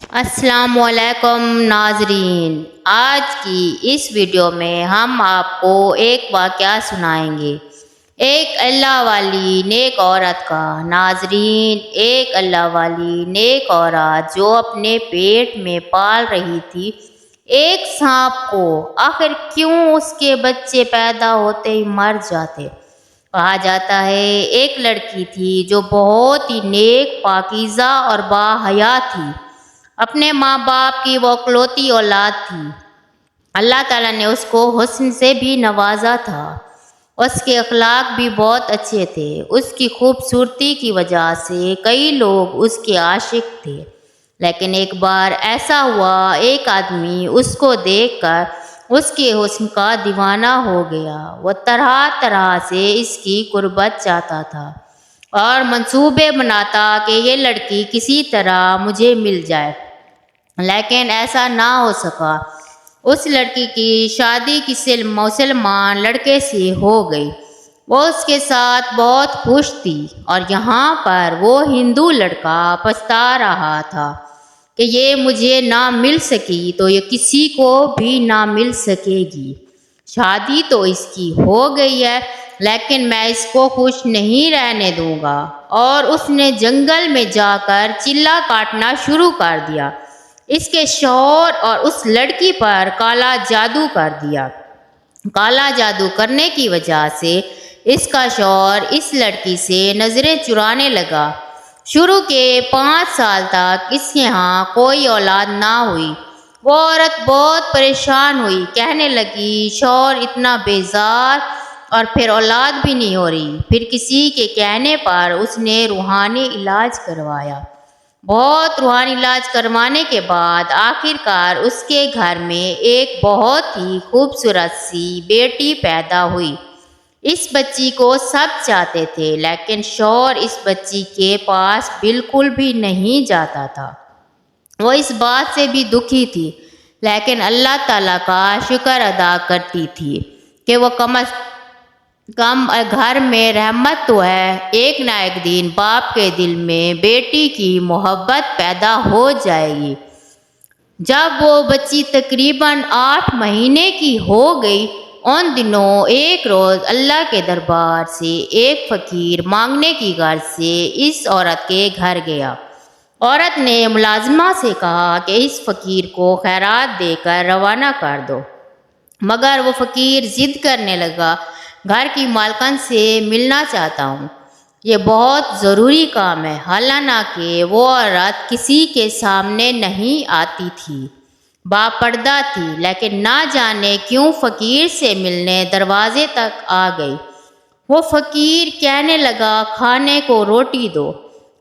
السلام علیکم ناظرین، آج کی اس ویڈیو میں ہم آپ کو ایک واقعہ سنائیں گے، ایک اللہ والی نیک عورت کا۔ ناظرین، ایک اللہ والی نیک عورت جو اپنے پیٹ میں پال رہی تھی ایک سانپ کو۔ آخر کیوں اس کے بچے پیدا ہوتے ہی مر جاتے؟ کہا جاتا ہے ایک لڑکی تھی جو بہت ہی نیک، پاکیزہ اور باحیا تھی۔ اپنے ماں باپ کی وہ اکلوتی اولاد تھی۔ اللہ تعالیٰ نے اس کو حسن سے بھی نوازا تھا۔ اس کے اخلاق بھی بہت اچھے تھے۔ اس کی خوبصورتی کی وجہ سے کئی لوگ اس کے عاشق تھے۔ لیکن ایک بار ایسا ہوا، ایک آدمی اس کو دیکھ کر اس کے حسن کا دیوانہ ہو گیا۔ وہ طرح طرح سے اس کی قربت چاہتا تھا اور منصوبے بناتا کہ یہ لڑکی کسی طرح مجھے مل جائے، لیکن ایسا نہ ہو سکا۔ اس لڑکی کی شادی کسی مسلمان لڑکے سے ہو گئی۔ وہ اس کے ساتھ بہت خوش تھی، اور یہاں پر وہ ہندو لڑکا پچھتا رہا تھا کہ یہ مجھے نہ مل سکی تو یہ کسی کو بھی نہ مل سکے گی۔ شادی تو اس کی ہو گئی ہے، لیکن میں اس کو خوش نہیں رہنے دوں گا۔ اور اس نے جنگل میں جا کر چلہ کاٹنا شروع کر دیا۔ اس کے شوہر اور اس لڑکی پر کالا جادو کر دیا۔ کالا جادو کرنے کی وجہ سے اس کا شوہر اس لڑکی سے نظریں چرانے لگا۔ شروع کے 5 سال تک اس کے ہاں کوئی اولاد نہ ہوئی۔ وہ عورت بہت پریشان ہوئی، کہنے لگی شوہر اتنا بیزار اور پھر اولاد بھی نہیں ہو رہی۔ پھر کسی کے کہنے پر اس نے روحانی علاج کروایا۔ بہت روحانی علاج کروانے کے بعد آخر کار اس کے گھر میں ایک بہت ہی خوبصورت سی بیٹی پیدا ہوئی۔ اس بچی کو سب چاہتے تھے، لیکن شوہر اس بچی کے پاس بالکل بھی نہیں جاتا تھا۔ وہ اس بات سے بھی دکھی تھی، لیکن اللہ تعالیٰ کا شکر ادا کرتی تھی کہ وہ کم از کم گھر میں رحمت تو ہے۔ ایک نہ ایک دن باپ کے دل میں بیٹی کی محبت پیدا ہو جائے گی۔ جب وہ بچی تقریباً 8 مہینے کی ہو گئی، ان دنوں ایک روز اللہ کے دربار سے ایک فقیر مانگنے کی غرض سے اس عورت کے گھر گیا۔ عورت نے ملازمہ سے کہا کہ اس فقیر کو خیرات دے کر روانہ کر دو، مگر وہ فقیر ضد کرنے لگا، گھر کی مالکن سے ملنا چاہتا ہوں، یہ بہت ضروری کام ہے۔ حالانکہ وہ عورت کسی کے سامنے نہیں آتی تھی، باپردہ تھی، لیکن نہ جانے کیوں فقیر سے ملنے دروازے تک آ گئی۔ وہ فقیر کہنے لگا کھانے کو روٹی دو۔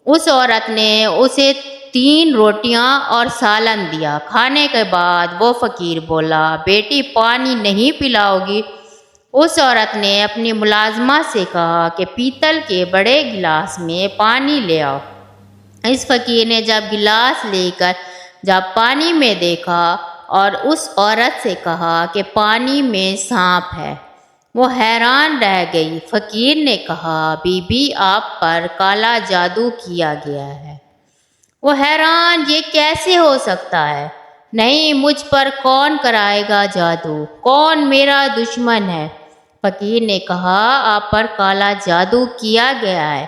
اس عورت نے اسے 3 روٹیاں اور سالن دیا۔ کھانے کے بعد وہ فقیر بولا، بیٹی پانی نہیں پلاؤ گی؟ اس عورت نے اپنی ملازمہ سے کہا کہ پیتل کے بڑے گلاس میں پانی لے آؤ۔ اس فقیر نے جب گلاس لے کر جب پانی میں دیکھا اور اس عورت سے کہا کہ پانی میں سانپ ہے، وہ حیران رہ گئی۔ فقیر نے کہا، بی بی آپ پر کالا جادو کیا گیا ہے۔ وہ حیران، یہ کیسے ہو سکتا ہے؟ نہیں، مجھ پر کون کرائے گا جادو؟ کون میرا دشمن ہے؟ فقیر نے کہا، آپ پر کالا جادو کیا گیا ہے،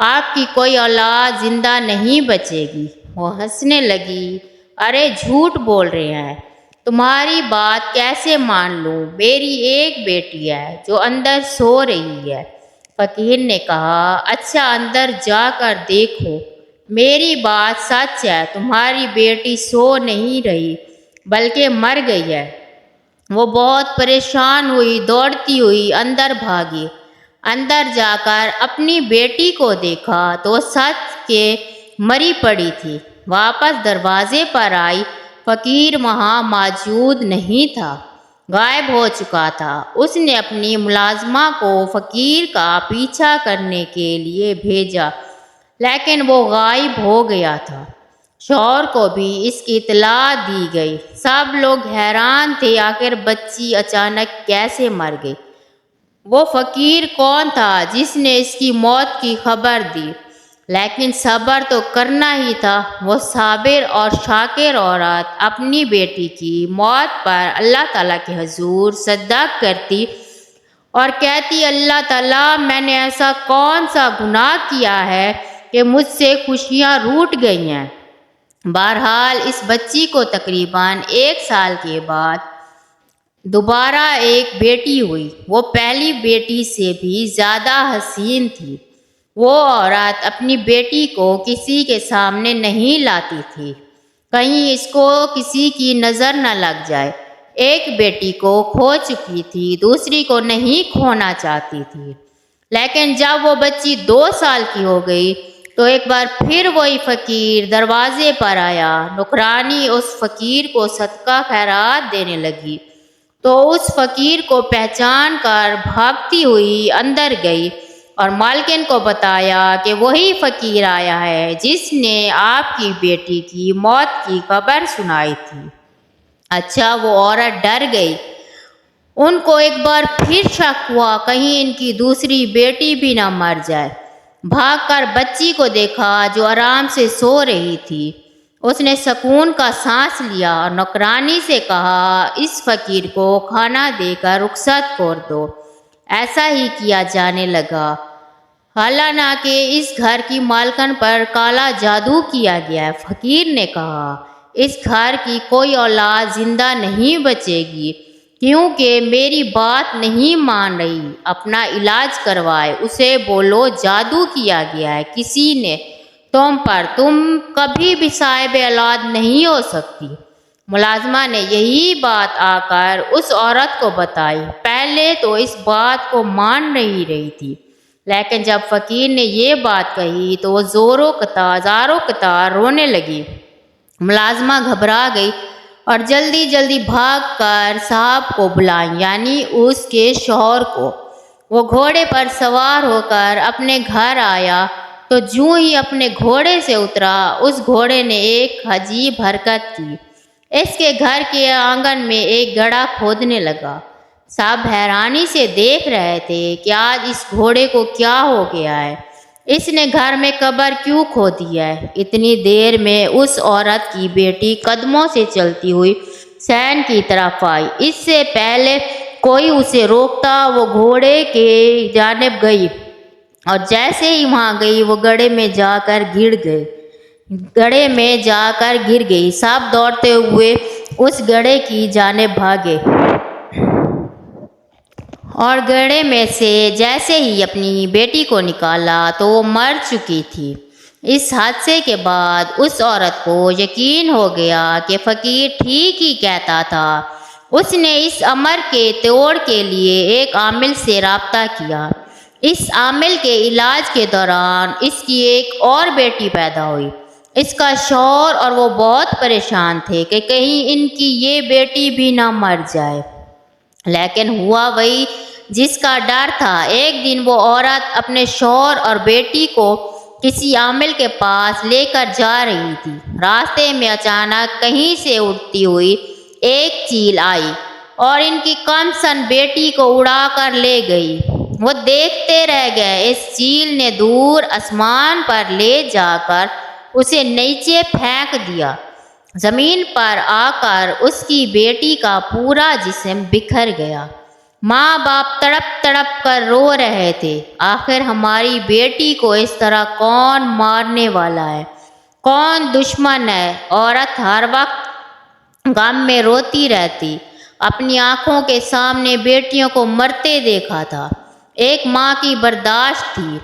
آپ کی کوئی اولاد زندہ نہیں بچے گی۔ وہ ہنسنے لگی، ارے جھوٹ بول رہے ہیں، تمہاری بات کیسے مان لوں؟ میری ایک بیٹی ہے جو اندر سو رہی ہے۔ فقیر نے کہا، اچھا اندر جا کر دیکھو، میری بات سچ ہے، تمہاری بیٹی سو نہیں رہی بلکہ مر گئی ہے۔ وہ بہت پریشان ہوئی، دوڑتی ہوئی اندر بھاگی۔ اندر جا کر اپنی بیٹی کو دیکھا تو وہ سچ کے مری پڑی تھی۔ واپس دروازے پر آئی، فقیر وہاں موجود نہیں تھا، غائب ہو چکا تھا۔ اس نے اپنی ملازمہ کو فقیر کا پیچھا کرنے کے لیے بھیجا، لیکن وہ غائب ہو گیا تھا۔ شوہر کو بھی اس کی اطلاع دی گئی۔ سب لوگ حیران تھے، آخر بچی اچانک کیسے مر گئی؟ وہ فقیر کون تھا جس نے اس کی موت کی خبر دی؟ لیکن صبر تو کرنا ہی تھا۔ وہ صابر اور شاکر عورت اپنی بیٹی کی موت پر اللہ تعالیٰ کے حضور سجدہ کرتی اور کہتی، اللہ تعالیٰ میں نے ایسا کون سا گناہ کیا ہے کہ مجھ سے خوشیاں روٹ گئی ہیں۔ بہرحال اس بچی کو تقریباً 1 سال کے بعد دوبارہ ایک بیٹی ہوئی۔ وہ پہلی بیٹی سے بھی زیادہ حسین تھی۔ وہ عورت اپنی بیٹی کو کسی کے سامنے نہیں لاتی تھی، کہیں اس کو کسی کی نظر نہ لگ جائے۔ ایک بیٹی کو کھو چکی تھی، دوسری کو نہیں کھونا چاہتی تھی۔ لیکن جب وہ بچی 2 سال کی ہو گئی تو ایک بار پھر وہی فقیر دروازے پر آیا۔ نوکرانی اس فقیر کو صدقہ خیرات دینے لگی تو اس فقیر کو پہچان کر بھاگتی ہوئی اندر گئی اور مالکن کو بتایا کہ وہی فقیر آیا ہے جس نے آپ کی بیٹی کی موت کی خبر سنائی تھی۔ اچھا، وہ عورت ڈر گئی۔ ان کو ایک بار پھر شک ہوا کہیں ان کی دوسری بیٹی بھی نہ مر جائے۔ بھاگ کر بچی کو دیکھا جو آرام سے سو رہی تھی۔ اس نے سکون کا سانس لیا اور نوکرانی سے کہا، اس فقیر کو کھانا دے کر رخصت کر دو۔ ایسا ہی کیا جانے لگا، حالانکہ اس گھر کی مالکن پر کالا جادو کیا گیا ہے۔ فقیر نے کہا، اس گھر کی کوئی اولاد زندہ نہیں بچے گی کیونکہ میری بات نہیں مان رہی۔ اپنا علاج کروائے، اسے بولو جادو کیا گیا ہے کسی نے تم پر، تم کبھی بھی صاحب اولاد نہیں ہو سکتی۔ ملازمہ نے یہی بات آ کر اس عورت کو بتائی۔ پہلے تو اس بات کو مان نہیں رہی تھی، لیکن جب فقیر نے یہ بات کہی تو وہ زاروں قطار رونے لگی۔ ملازمہ گھبرا گئی اور جلدی بھاگ کر صاحب کو بلائیں، یعنی اس کے شوہر کو۔ وہ گھوڑے پر سوار ہو کر اپنے گھر آیا تو جوں ہی اپنے گھوڑے سے اترا، اس گھوڑے نے ایک عجیب حرکت کی۔ اس کے گھر کے آنگن میں ایک گڑھا کھودنے لگا۔ سب حیرانی سے دیکھ رہے تھے کہ آج اس گھوڑے کو کیا ہو گیا ہے، اس نے گھر میں قبر کیوں کھودی ہے۔ اتنی دیر میں اس عورت کی بیٹی قدموں سے چلتی ہوئی صحن کی طرف آئی۔ اس سے پہلے کوئی اسے روکتا وہ گھوڑے کے جانب گئی اور جیسے ہی وہاں گئی وہ گڑھے میں جا کر گر گئی۔ سب دوڑتے ہوئے اس گڑھے کی جانب بھاگے اور گڑھے میں سے جیسے ہی اپنی بیٹی کو نکالا تو وہ مر چکی تھی۔ اس حادثے کے بعد اس عورت کو یقین ہو گیا کہ فقیر ٹھیک ہی کہتا تھا۔ اس نے اس امر کے توڑ کے لیے ایک عامل سے رابطہ کیا۔ اس عامل کے علاج کے دوران اس کی ایک اور بیٹی پیدا ہوئی۔ اس کا شوہر اور وہ بہت پریشان تھے کہ کہیں ان کی یہ بیٹی بھی نہ مر جائے، لیکن ہوا وہی جس کا ڈر تھا۔ ایک دن وہ عورت اپنے شوہر اور بیٹی کو کسی عامل کے پاس لے کر جا رہی تھی۔ راستے میں اچانک کہیں سے اڑتی ہوئی ایک چیل آئی اور ان کی کم سن بیٹی کو اڑا کر لے گئی۔ وہ دیکھتے رہ گئے۔ اس چیل نے دور آسمان پر لے جا کر اسے نیچے پھینک دیا۔ زمین پر آ کر اس کی بیٹی کا پورا جسم بکھر گیا۔ ماں باپ تڑپ کر رو رہے تھے۔ آخر ہماری بیٹی کو اس طرح کون مارنے والا ہے، کون دشمن ہے؟ عورت ہر وقت غم میں روتی رہتی، اپنی آنکھوں کے سامنے بیٹیوں کو مرتے دیکھا تھا۔ ایک ماں کی برداشت تھی،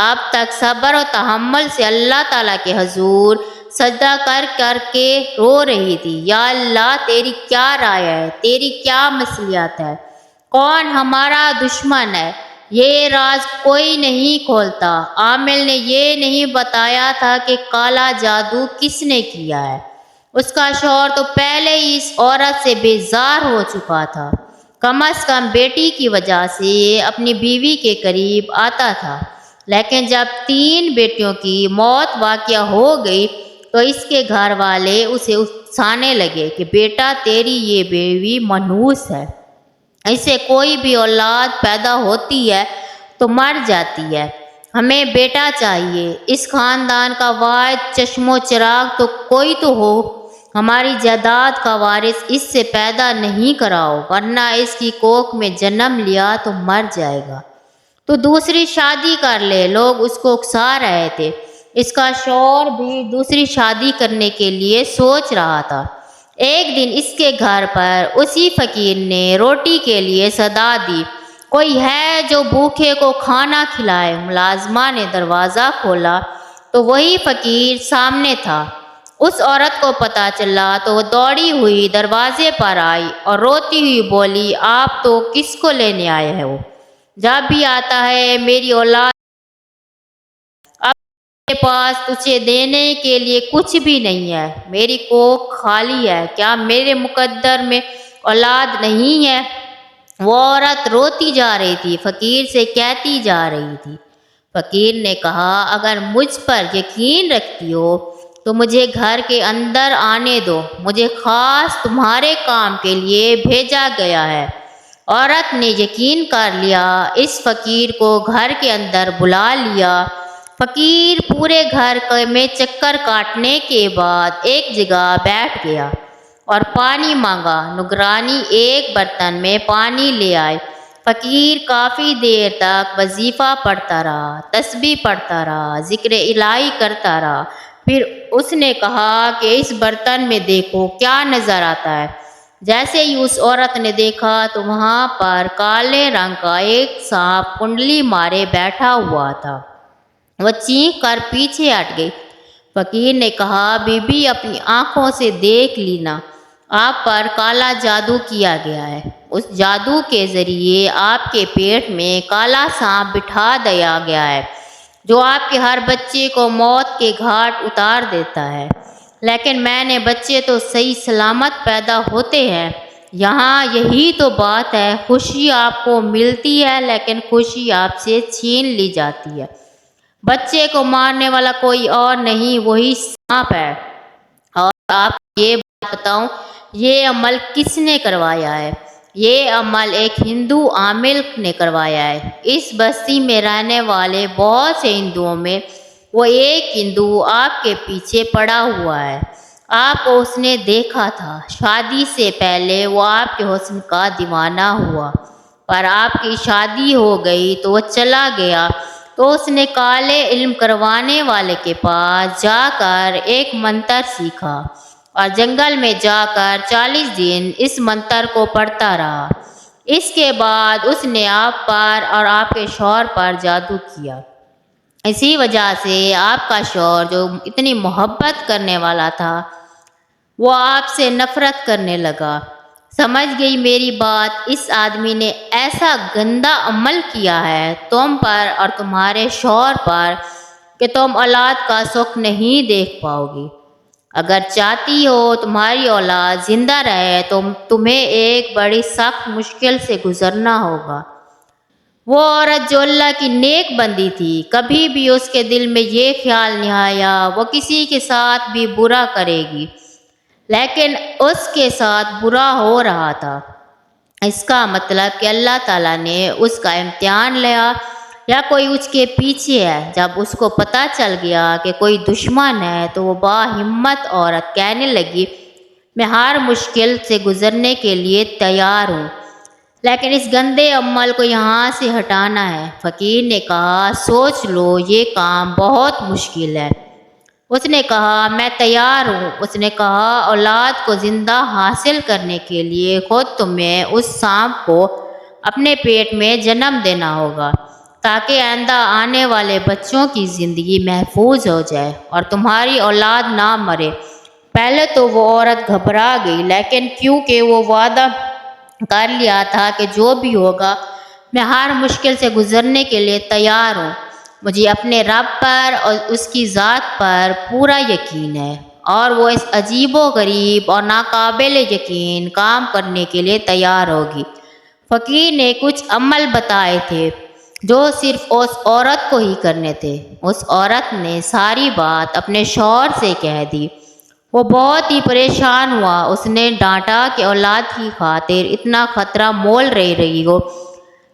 اب تک صبر و تحمل سے اللہ تعالیٰ کے حضور سجدہ کر کے رو رہی تھی۔ یا اللہ، تیری کیا رائے ہے؟ تیری کیا مصلحت ہے؟ کون ہمارا دشمن ہے؟ یہ راز کوئی نہیں کھولتا۔ عامل نے یہ نہیں بتایا تھا کہ کالا جادو کس نے کیا ہے۔ اس کا شوہر تو پہلے ہی اس عورت سے بیزار ہو چکا تھا، کم از کم بیٹی کی وجہ سے یہ اپنی بیوی کے قریب آتا تھا۔ لیکن جب 3 بیٹیوں کی موت واقع ہو گئی تو اس کے گھر والے اسے اکسانے لگے کہ بیٹا، تیری یہ بیوی منحوس ہے، اس سے کوئی بھی اولاد پیدا ہوتی ہے تو مر جاتی ہے۔ ہمیں بیٹا چاہیے، اس خاندان کا واحد چشم و چراغ تو کوئی تو ہو، ہماری جائیداد کا وارث اس سے پیدا نہیں کراؤ، ورنہ اس کی کوکھ میں جنم لیا تو مر جائے گا۔ تو دوسری شادی کر لے۔ لوگ اس کو اکسا رہے تھے۔ اس کا شوہر بھی دوسری شادی کرنے کے لیے سوچ رہا تھا۔ ایک دن اس کے گھر پر اسی فقیر نے روٹی کے لیے صدا دی، کوئی ہے جو بھوکے کو کھانا کھلائے؟ ملازمہ نے دروازہ کھولا تو وہی فقیر سامنے تھا۔ اس عورت کو پتہ چلا تو وہ دوڑی ہوئی دروازے پر آئی اور روتی ہوئی بولی، آپ تو کس کو لینے آئے ہو؟ جب بھی آتا ہے میری اولاد، اب میرے پاس تجھے دینے کے لیے کچھ بھی نہیں ہے، میری کوکھ خالی ہے، کیا میرے مقدر میں اولاد نہیں ہے؟ وہ عورت روتی جا رہی تھی، فقیر سے کہتی جا رہی تھی۔ فقیر نے کہا، اگر مجھ پر یقین رکھتی ہو تو مجھے گھر کے اندر آنے دو، مجھے خاص تمہارے کام کے لیے بھیجا گیا ہے۔ عورت نے یقین کر لیا، اس فقیر کو گھر کے اندر بلا لیا۔ فقیر پورے گھر میں چکر کاٹنے کے بعد ایک جگہ بیٹھ گیا اور پانی مانگا۔ نگرانی ایک برتن میں پانی لے آئے۔ فقیر کافی دیر تک وظیفہ پڑھتا رہا، تسبیح پڑھتا رہا، ذکر الہی کرتا رہا۔ پھر اس نے کہا کہ اس برتن میں دیکھو کیا نظر آتا ہے۔ جیسے ہی اس عورت نے دیکھا تو وہاں پر کالے رنگ کا ایک سانپ کنڈلی مارے بیٹھا ہوا تھا۔ وہ چینخ کر پیچھے ہٹ گئی۔ فقیر نے کہا، بی بی اپنی آنکھوں سے دیکھ لینا، آپ پر کالا جادو کیا گیا ہے۔ اس جادو کے ذریعے آپ کے پیٹ میں کالا سانپ بٹھا دیا گیا ہے جو آپ کے ہر بچے کو موت کے گھاٹ اتار دیتا ہے۔ لیکن میں نے بچے تو صحیح سلامت پیدا ہوتے ہیں۔ یہاں یہی تو بات ہے، خوشی آپ کو ملتی ہے لیکن خوشی آپ سے چھین لی جاتی ہے۔ بچے کو مارنے والا کوئی اور نہیں، وہی سانپ ہے۔ اور آپ کو یہ بات بتاؤں، یہ عمل کس نے کروایا ہے؟ یہ عمل ایک ہندو عامل نے کروایا ہے۔ اس بستی میں رہنے والے بہت سے ہندوؤں میں وہ ایک ہندو آپ کے پیچھے پڑا ہوا ہے۔ آپ کو اس نے دیکھا تھا، شادی سے پہلے وہ آپ کے حسن کا دیوانہ ہوا، پر آپ کی شادی ہو گئی تو وہ چلا گیا۔ تو اس نے کالے علم کروانے والے کے پاس جا کر ایک منتر سیکھا اور جنگل میں جا کر 40 دن اس منتر کو پڑھتا رہا۔ اس کے بعد اس نے آپ پر اور آپ کے شوہر پر جادو کیا۔ اسی وجہ سے آپ کا شوہر جو اتنی محبت کرنے والا تھا وہ آپ سے نفرت کرنے لگا۔ سمجھ گئی میری بات؟ اس آدمی نے ایسا گندا عمل کیا ہے تم پر اور تمہارے شوہر پر کہ تم اولاد کا سکھ نہیں دیکھ پاؤ گی۔ اگر چاہتی ہو تمہاری اولاد زندہ رہے تو تمہیں ایک بڑی سخت مشکل سے گزرنا ہوگا۔ وہ عورت جو اللہ کی نیک بندی تھی، کبھی بھی اس کے دل میں یہ خیال نہیں آیا وہ کسی کے ساتھ بھی برا کرے گی، لیکن اس کے ساتھ برا ہو رہا تھا۔ اس کا مطلب کہ اللہ تعالیٰ نے اس کا امتحان لیا یا کوئی اس کے پیچھے ہے۔ جب اس کو پتہ چل گیا کہ کوئی دشمن ہے تو وہ باہمت عورت کہنے لگی، میں ہر مشکل سے گزرنے کے لیے تیار ہوں، لیکن اس گندے عمل کو یہاں سے ہٹانا ہے۔ فقیر نے کہا، سوچ لو، یہ کام بہت مشکل ہے۔ اس نے کہا، میں تیار ہوں۔ اس نے کہا، اولاد کو زندہ حاصل کرنے کے لیے خود تمہیں اس سانپ کو اپنے پیٹ میں جنم دینا ہوگا تاکہ آئندہ آنے والے بچوں کی زندگی محفوظ ہو جائے اور تمہاری اولاد نہ مرے۔ پہلے تو وہ عورت گھبرا گئی، لیکن کیونکہ وہ وعدہ کر لیا تھا کہ جو بھی ہوگا میں ہر مشکل سے گزرنے کے لیے تیار ہوں، مجھے اپنے رب پر اور اس کی ذات پر پورا یقین ہے اور وہ اس عجیب و غریب اور ناقابل یقین کام کرنے کے لیے تیار ہوگی۔ فقیر نے کچھ عمل بتائے تھے جو صرف اس عورت کو ہی کرنے تھے۔ اس عورت نے ساری بات اپنے شوہر سے کہہ دی۔ وہ بہت ہی پریشان ہوا۔ اس نے ڈانٹا کہ اولاد کی خاطر اتنا خطرہ مول رہی ہو،